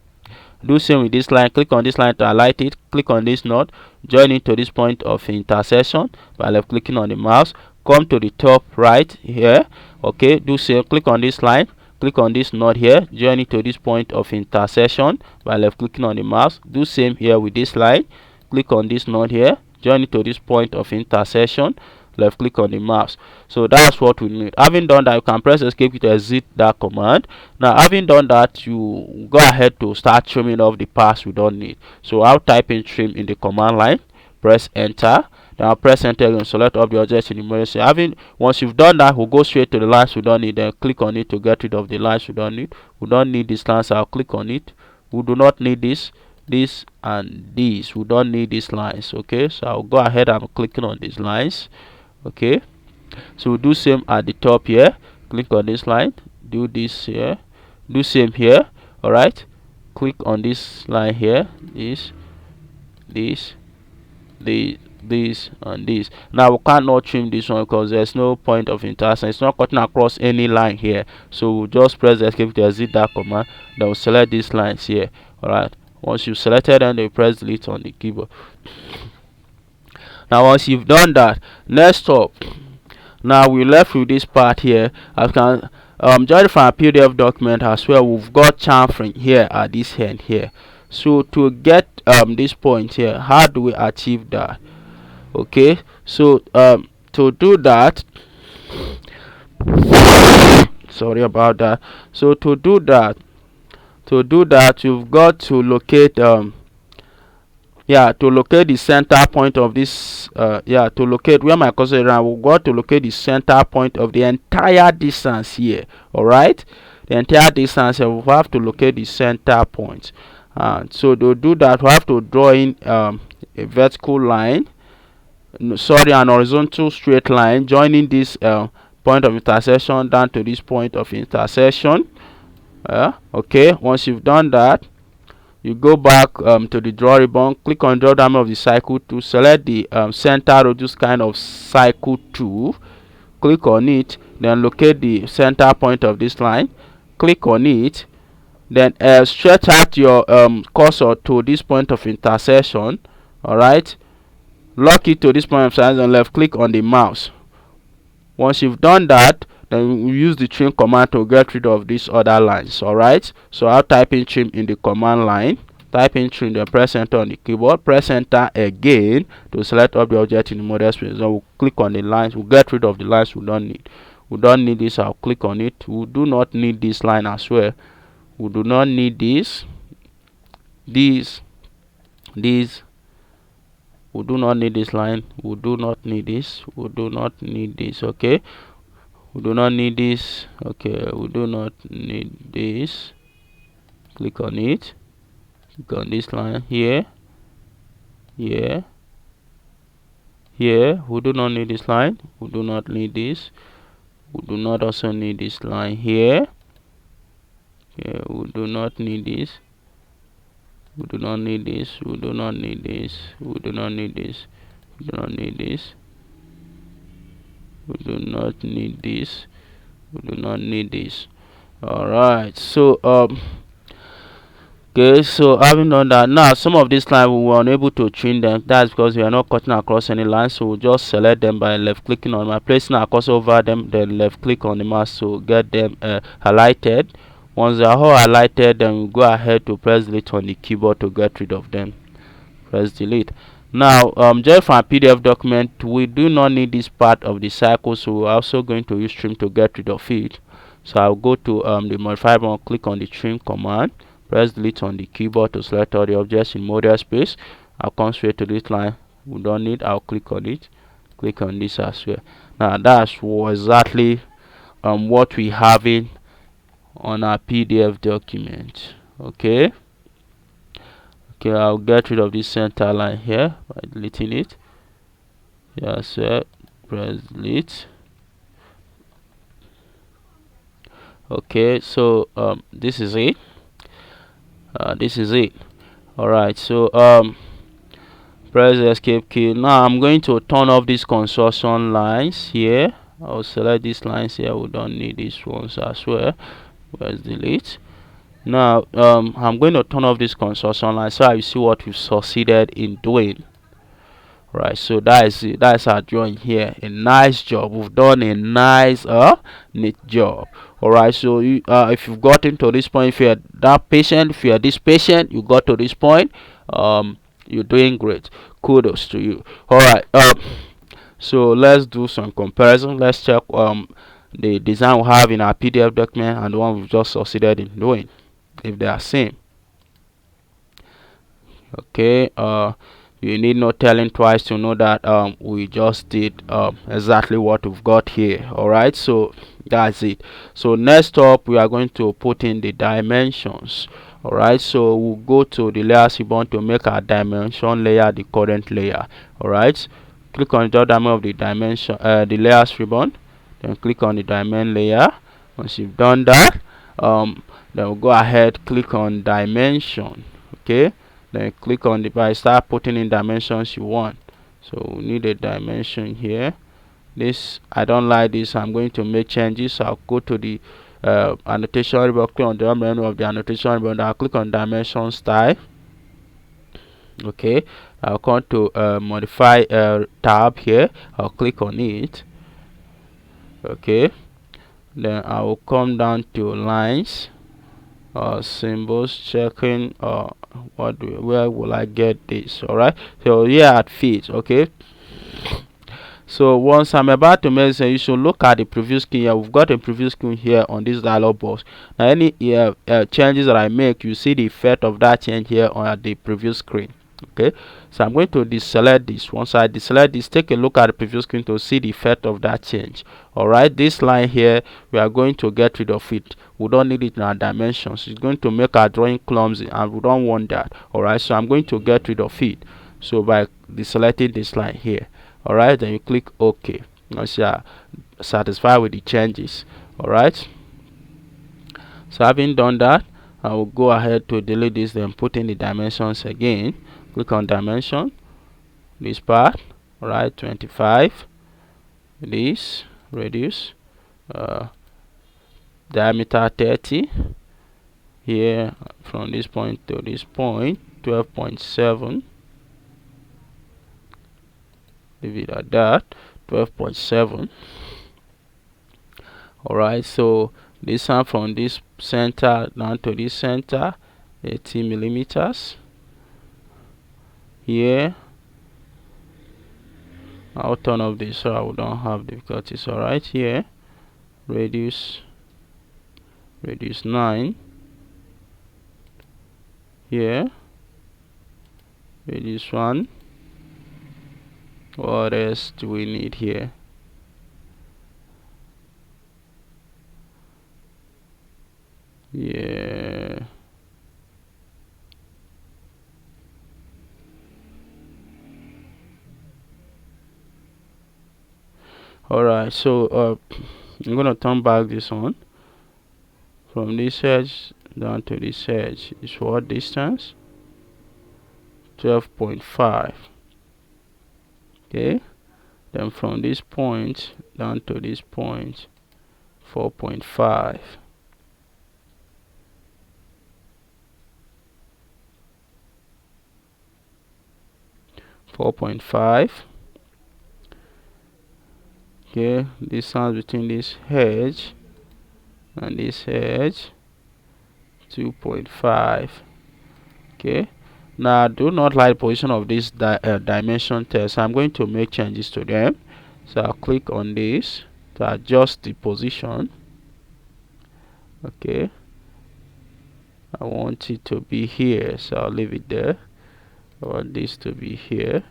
Do same with this line. Click on this line to highlight it. Click on this node. Join it to this point of intersection by left clicking on the mouse. Come to the top right here. Okay, do same. Click on this line. Click on this node here. Join it to this point of intersection by left clicking on the mouse. Do same here with this line. Click on this node here. Join it to this point of intersection. Left click on the mouse. So that's what we need. Having done that, you can press escape to exit that command. Now having done that, you go ahead to start trimming off the parts we don't need. So I'll type in trim in the command line, press enter. Then I'll press enter and select all the objects in the model. Once you've done that, we'll go straight to the lines we don't need. Then click on it to get rid of the lines we don't need. We don't need this line, so I'll click on it. We do not need this and this. We don't need these lines. Okay, so I'll go ahead and clicking on these lines. Okay, so we'll do same at the top here. Click on this line, do this here, do same here. All right, click on this line here, this and this. Now we cannot trim this one because there's no point of intersection. It's not cutting across any line here, so we'll just press escape to exit that command. Then we'll select these lines here. All right, once you've selected them, you press delete on the keyboard. Now once you've done that, next up, now we're left with this part here. I can judge from a PDF document as well. We've got chamfering here at this end here. So to get this point here, how do we achieve that? Okay, so to do that, sorry about that. So to do that, you've got to locate to locate the center point of this to locate where my cursor is around. We've got to locate the center point of the entire distance here. All right, the entire distance here, we have to locate the center point. So to do that, we have to draw in a vertical line, an horizontal straight line joining this point of intersection down to this point of intersection. Okay, once you've done that, you go back to the draw ribbon, click on drop down of the cycle tool, select the center radius kind of cycle tool, click on it, then locate the center point of this line, click on it, then stretch out your cursor to this point of intersection. All right, lock it to this point of intersection and left click on the mouse. Once you've done that, then we use the trim command to get rid of these other lines. All right, so I'll type in trim in the command line, type in trim, then press enter on the keyboard, press enter again to select all the object in the model space. Then we'll click on the lines, we'll get rid of the lines we don't need. We don't need this, I'll click on it. We do not need this line as well. We do not need this, we do not need this line, we do not need this, we do not need this. Okay, we do not need this. Okay, we do not need this. Click on it, click on this line here, here. We do not need this line, we do not need this. We do not also need this line here. Okay, we do not need this. We do not need this. We do not need this. We do not need this. We do not need this. We do not need this. We do not need this. Alright, so okay, so having done that, now some of these lines we were unable to trim them. That's because we are not cutting across any lines, so we'll just select them by left clicking on my placing our cursor over them, then left click on the mouse to get them highlighted. Once they are all highlighted, then we go ahead to press delete on the keyboard to get rid of them. Press delete. Now just for a PDF document, we do not need this part of the cycle, so we're also going to use trim to get rid of it. So I'll go to the modify button, click on the trim command, press delete on the keyboard to select all the objects in model space. I'll come straight to this line we don't need. I'll click on it, click on this as well. Now that's exactly what we have in on our PDF document. Okay, I'll get rid of this center line here by deleting it. Yes, sir. Press delete. Okay, so this is it. Alright, so press the escape key. Now I'm going to turn off these construction lines here. I'll select these lines here. We don't need these ones as well. Press delete. Now I'm going to turn off this construction line so you see what we've succeeded in doing. Right, so that is it. That's our drawing here. A nice job. We've done a nice neat job. Alright, so you if you've gotten to this point, if you're that patient, if you're this patient, you got to this point, you're doing great. Kudos to you. Alright, so let's do some comparison. Let's check the design we have in our PDF document and the one we've just succeeded in doing, if they are same. Okay, you need no telling twice to know that we just did exactly what we've got here. Alright, so that's it. So next up, we are going to put in the dimensions. Alright, so we'll go to the layers ribbon to make our dimension layer the current layer. Alright, click on the diamond of the dimension, the layers ribbon, then click on the diamond layer. Once you've done that, then we'll go ahead, click on dimension. Okay, then click on the start putting in dimensions you want. So we need a dimension here. This, I don't like this, I'm going to make changes. So I'll go to the annotation ribbon, click on the menu of the annotation ribbon. I'll click on dimension style. Okay, I'll come to modify tab here. I'll click on it. Okay, then I will come down to lines, symbols, checking where will I get this. Alright, so here at fit. Okay, so once I'm about to make sense, you should look at the preview screen here. We've got a preview screen here on this dialog box. Now any changes that I make, you see the effect of that change here on the preview screen. Okay, so I'm going to deselect this. Once I deselect this, take a look at the preview screen to see the effect of that change. Alright, this line here, we are going to get rid of it. We don't need it in our dimensions. It's going to make our drawing clumsy and we don't want that. Alright, so I'm going to get rid of it. So by deselecting this line here. Alright, then you click OK once you are satisfied with the changes. Alright, so having done that, I will go ahead to delete this, then put in the dimensions again. Click on dimension, this part. Alright, 25. This radius, diameter 30. Here from this point to this point, 12.7. Leave it at that, 12.7. Alright, so this one from this center down to this center, 80 millimeters. Here, I'll turn off this so I don't have difficulties. Alright, here, radius 9. Here, radius 1. What else do we need here? Yeah, alright, so I'm gonna turn back this one. From this edge down to this edge is what distance? 12.5. Okay, then from this point down to this point, 4.5. Okay, distance between this edge and this edge, 2.5. Okay, now I do not like the position of this dimension test. I'm going to make changes to them. So I'll click on this to adjust the position. Okay, I want it to be here, so I'll leave it there. I want this to be here.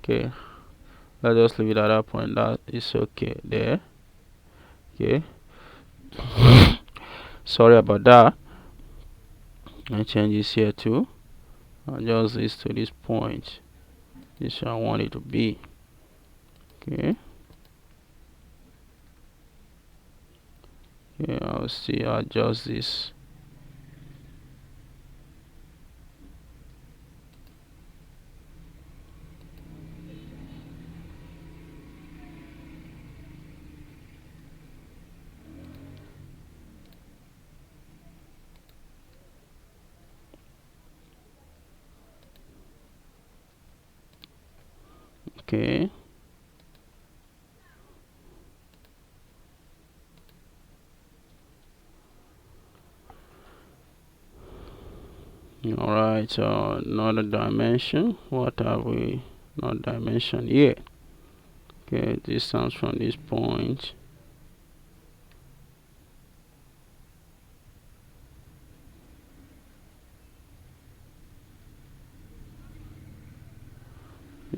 Okay, let's just leave it at that point. That is okay there. Okay, sorry about that. I change this here too. Adjust this to this point. This I want it to be. Okay. Okay, I'll see. Adjust this. Okay. All right. So another dimension. What have we not dimension here? Okay, distance from this point.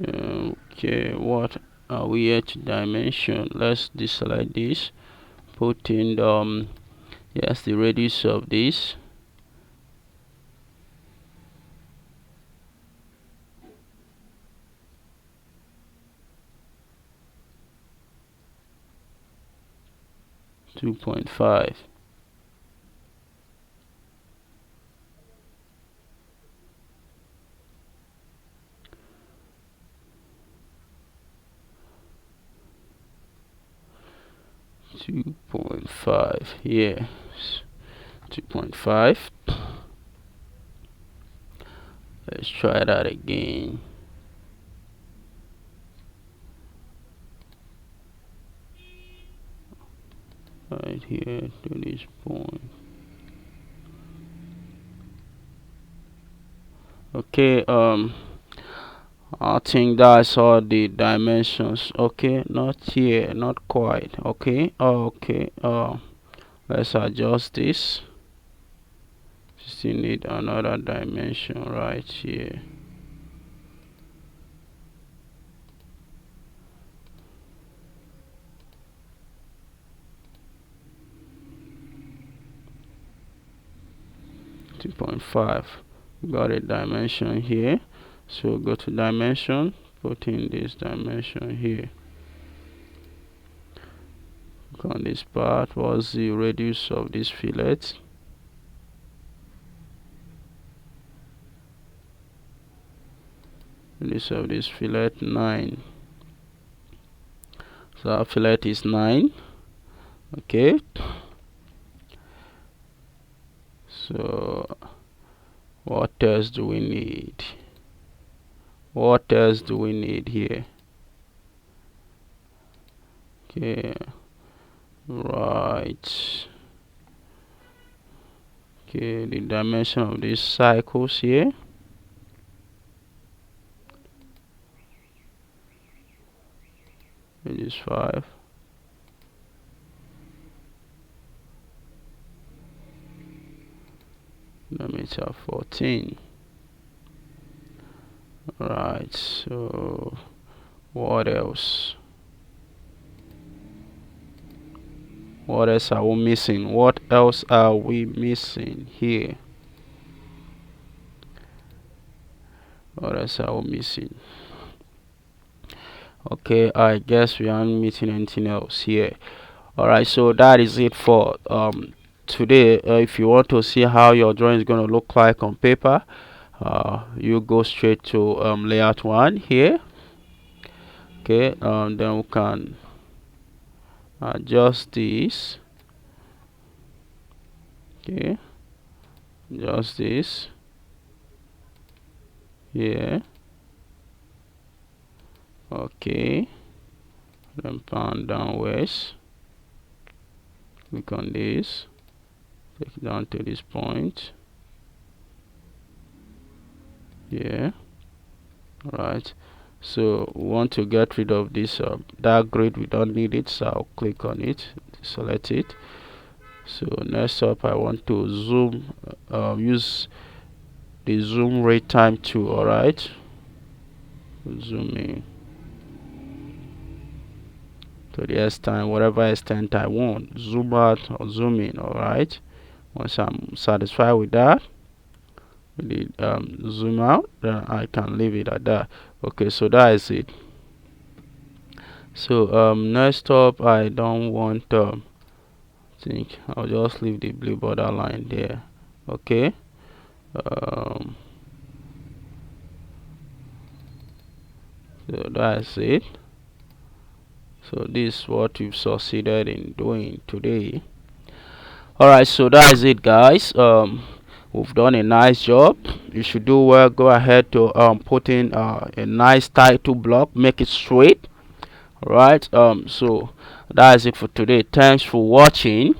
Okay, what are we here to dimension? Let's deselect this. Put in the yes, the radius of this. Two 2.5. Yes, 2.5. Let's try that again. Right here to this point. Okay, I think that's all the dimensions. Okay, not here, not quite. Okay, okay, let's adjust this. Still need another dimension right here. Two 2.5. Got a dimension here, so go to dimension, put in this dimension here. Look on this part. What's the radius of this fillet? Radius of this fillet 9. So our fillet is 9. Okay, so what else do we need? What else do we need here? Okay, right. Okay, the dimension of these cycles here. It is 5. Diameter 14. Right, so what else? What else are we missing? What else are we missing here? or else I will miss it. Okay, I guess we aren't missing anything else here. Alright, so that is it for today. If you want to see how your drawing is going to look like on paper, you go straight to layout 1 here. Okay, then we can adjust this. Okay, adjust this here. Okay, then pan downwards. Click on this, take it down to this point. Yeah. Alright, so we want to get rid of this dark grid. We don't need it, so I'll click on it, select it. So next up, I want to zoom, use the zoom rate time tool. Alright, zoom in to the extent, whatever extent I want, zoom out or zoom in. Alright, once I'm satisfied with that, with the zoom out, then I can leave it at that. Okay, so that is it. So next up, I don't want think I'll just leave the blue border line there. Okay, so that's it. So this is what we've succeeded in doing today. Alright, so that is it, guys. We've done a nice job. You should do well. Go ahead to put in a nice title block, make it straight. Alright, so that is it for today. Thanks for watching,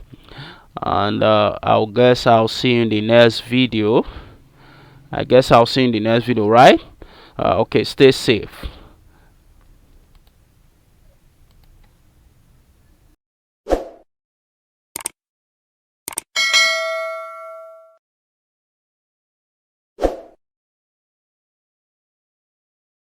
and I'll guess I'll see you in the next video. Right? Okay, stay safe.